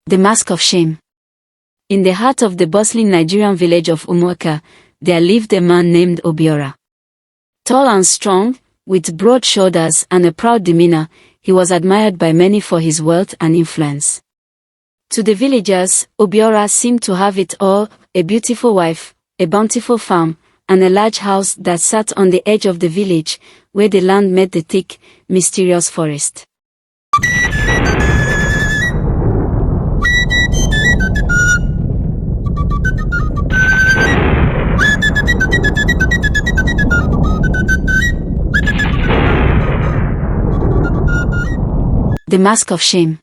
The Mask of Shame. In the heart of the bustling Nigerian village of Umuaka, there lived a man named Obiora. Tall and strong, with broad shoulders and a proud demeanor, he was admired by many for his wealth and influence. To the villagers, Obiora seemed to have it all: a beautiful wife, a bountiful farm, and a large house that sat on the edge of the village, where the land met the thick, mysterious forest. The Mask of Shame.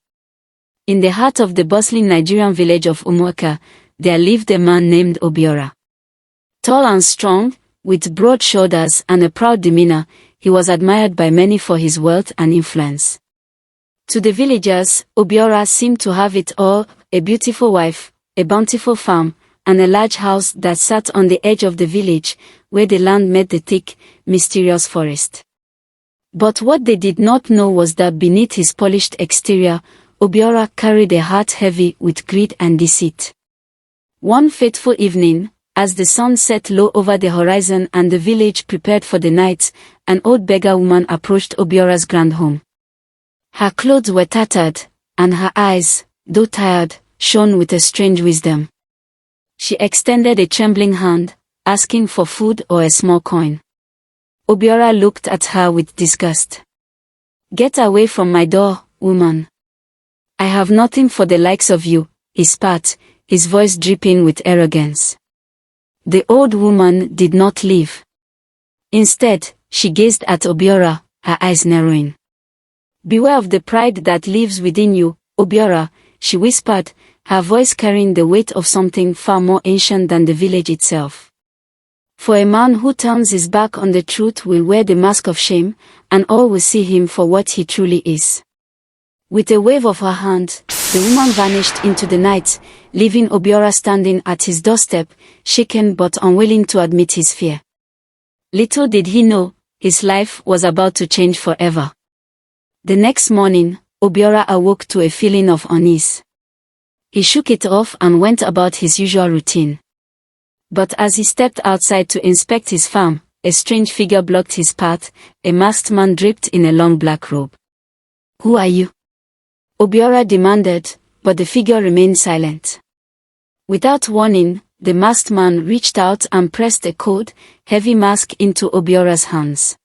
In the heart of the bustling Nigerian village of Umuaka, there lived a man named Obiora. Tall and strong, with broad shoulders and a proud demeanor, he was admired by many for his wealth and influence. To the villagers, Obiora seemed to have it all: a beautiful wife, a bountiful farm, and a large house that sat on the edge of the village, where the land met the thick, mysterious forest. But what they did not know was that beneath his polished exterior, Obiora carried a heart heavy with greed and deceit. One fateful evening, as the sun set low over the horizon and the village prepared for the night, an old beggar woman approached Obiora's grand home. Her clothes were tattered, and her eyes, though tired, shone with a strange wisdom. She extended a trembling hand, asking for food or a small coin. Obiora looked at her with disgust. "Get away from my door, woman. I have nothing for the likes of you," he spat, his voice dripping with arrogance. The old woman did not leave. Instead, she gazed at Obiora, her eyes narrowing. "Beware of the pride that lives within you, Obiora," she whispered, her voice carrying the weight of something far more ancient than the village itself. "For a man who turns his back on the truth will wear the mask of shame, and all will see him for what he truly is." With a wave of her hand, the woman vanished into the night, leaving Obiora standing at his doorstep, shaken but unwilling to admit his fear. Little did he know, his life was about to change forever. The next morning, Obiora awoke to a feeling of unease. He shook it off and went about his usual routine. But as he stepped outside to inspect his farm, a strange figure blocked his path, a masked man draped in a long black robe. "Who are you?" Obiora demanded, but the figure remained silent. Without warning, the masked man reached out and pressed a cold, heavy mask into Obiora's hands.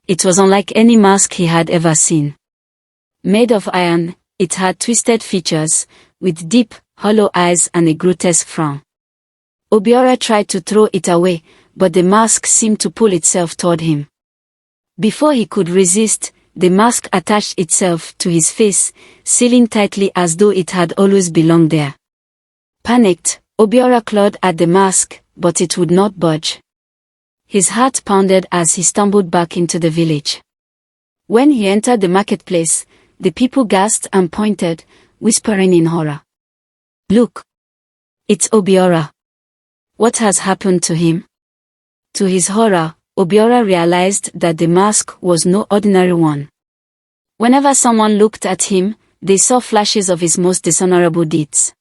It was unlike any mask he had ever seen. Made of iron, it had twisted features, with deep, hollow eyes and a grotesque frown. Obiora tried to throw it away, but the mask seemed to pull itself toward him. Before he could resist, the mask attached itself to his face, sealing tightly as though it had always belonged there. Panicked, Obiora clawed at the mask, but it would not budge. His heart pounded as he stumbled back into the village. When he entered the marketplace, the people gasped and pointed, whispering in horror. "Look! It's Obiora. What has happened to him?" To his horror, Obiora realized that the mask was no ordinary one. Whenever someone looked at him, they saw flashes of his most dishonorable deeds.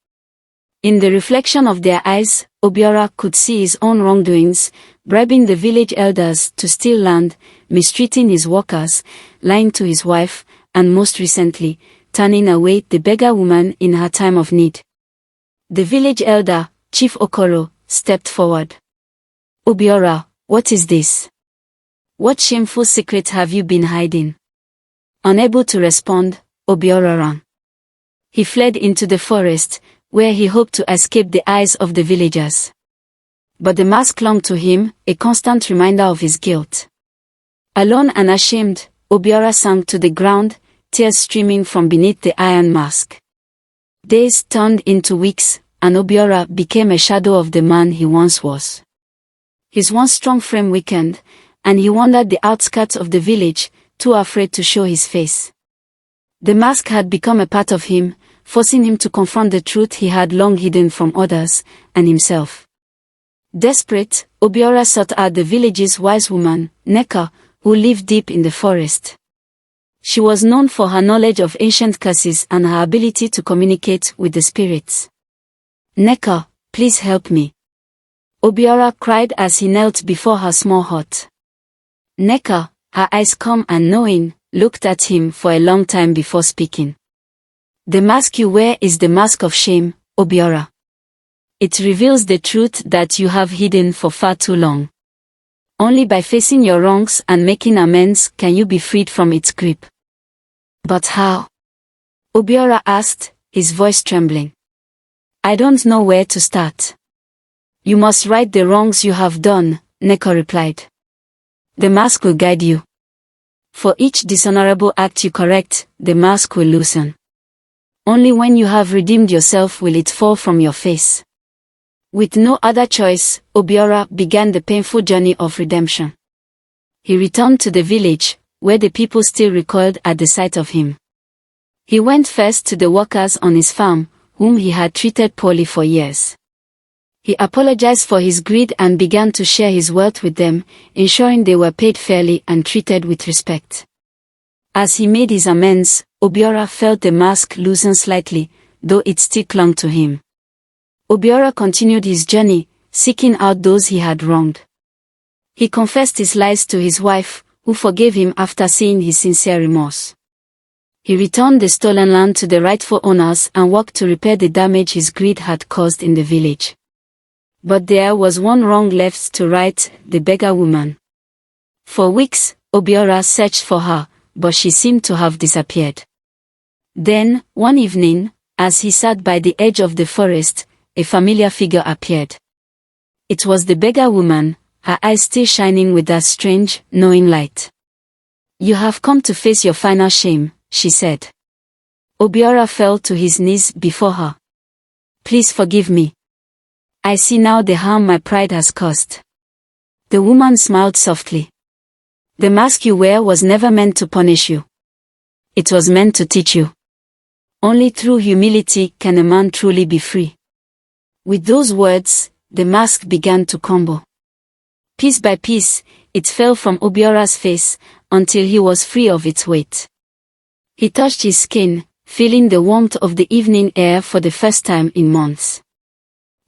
In the reflection of their eyes, Obiora could see his own wrongdoings: bribing the village elders to steal land, mistreating his workers, lying to his wife, and most recently, turning away the beggar woman in her time of need. The village elder, Chief Okoro, stepped forward. "Obiora, what is this? What shameful secret have you been hiding?" Unable to respond, Obiora ran. He fled into the forest, where he hoped to escape the eyes of the villagers. But the mask clung to him, a constant reminder of his guilt. Alone and ashamed, Obiora sank to the ground, tears streaming from beneath the iron mask. Days turned into weeks, and Obiora became a shadow of the man he once was. His once strong frame weakened, and he wandered the outskirts of the village, too afraid to show his face. The mask had become a part of him, forcing him to confront the truth he had long hidden from others, and himself. Desperate, Obiora sought out the village's wise woman, Neka, who lived deep in the forest. She was known for her knowledge of ancient curses and her ability to communicate with the spirits. Nneka, please help me, Obiora cried as he knelt before her small hut. Nneka, her eyes calm and knowing, looked at him for a long time before speaking. The mask you wear is the mask of shame, Obiora. It reveals the truth that you have hidden for far too long. Only by facing your wrongs and making amends can you be freed from its grip. But how? Obiora asked, his voice trembling. I don't know where to start. You must right the wrongs you have done, Nneka replied. The mask will guide you. For each dishonorable act you correct, the mask will loosen. Only when you have redeemed yourself will it fall from your face. With no other choice, Obiora began the painful journey of redemption. He returned to the village, where the people still recoiled at the sight of him. He went first to the workers on his farm, whom he had treated poorly for years. He apologized for his greed and began to share his wealth with them, ensuring they were paid fairly and treated with respect. As he made his amends, Obiora felt the mask loosen slightly, though it still clung to him. Obiora continued his journey, seeking out those he had wronged. He confessed his lies to his wife, who forgave him after seeing his sincere remorse. He returned the stolen land to the rightful owners and worked to repair the damage his greed had caused in the village. But there was one wrong left to right, the beggar woman. For weeks, Obiora searched for her, but she seemed to have disappeared. Then, one evening, as he sat by the edge of the forest, a familiar figure appeared. It was the beggar woman, her eyes still shining with that strange, knowing light. You have come to face your final shame, she said. Obiora fell to his knees before her. Please forgive me. I see now the harm my pride has caused. The woman smiled softly. The mask you wear was never meant to punish you. It was meant to teach you. Only through humility can a man truly be free. With those words, the mask began to crumble. Piece by piece, it fell from Obiora's face, until he was free of its weight. He touched his skin, feeling the warmth of the evening air for the first time in months.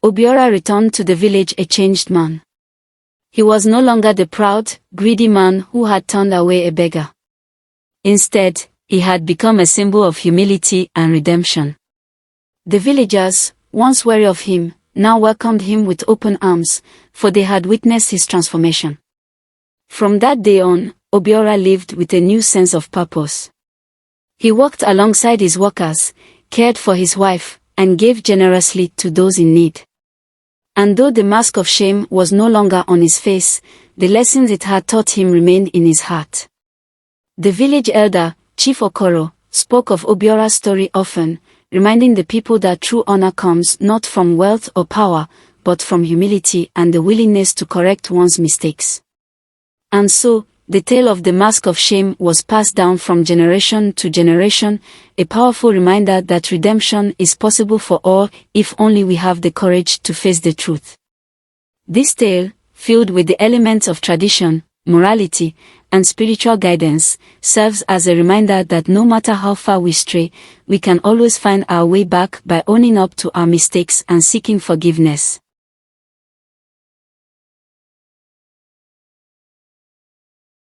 Obiora returned to the village a changed man. He was no longer the proud, greedy man who had turned away a beggar. Instead, he had become a symbol of humility and redemption. The villagers, once wary of him, now welcomed him with open arms, for they had witnessed his transformation. From that day on, Obiora lived with a new sense of purpose. He worked alongside his workers, cared for his wife, and gave generously to those in need. And though the mask of shame was no longer on his face, the lessons it had taught him remained in his heart. The village elder, Chief Okoro, spoke of Obiora's story often, reminding the people that true honor comes not from wealth or power, but from humility and the willingness to correct one's mistakes. And so, the tale of the mask of shame was passed down from generation to generation, a powerful reminder that redemption is possible for all if only we have the courage to face the truth. This tale, filled with the elements of tradition, morality, and spiritual guidance, serves as a reminder that no matter how far we stray, we can always find our way back by owning up to our mistakes and seeking forgiveness.